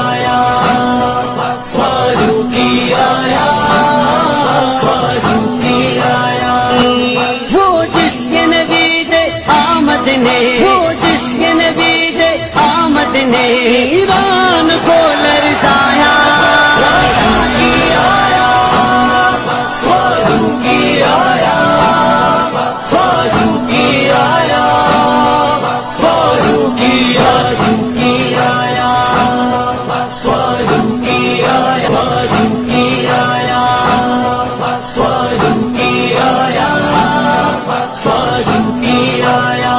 آیا، فاروقی آیا، فاروقی آیا، وہ جس کے نوید آمد نے، وہ جس کے نوید آمد نے ایران کو لرزایا، فاروقی آیا، فاروقی آیا، فاروقی آیا، فاروقی فاروقی آیا، فاروقی آیا، فاروقی آیا، فاروقی آیا، فاروقی آیا،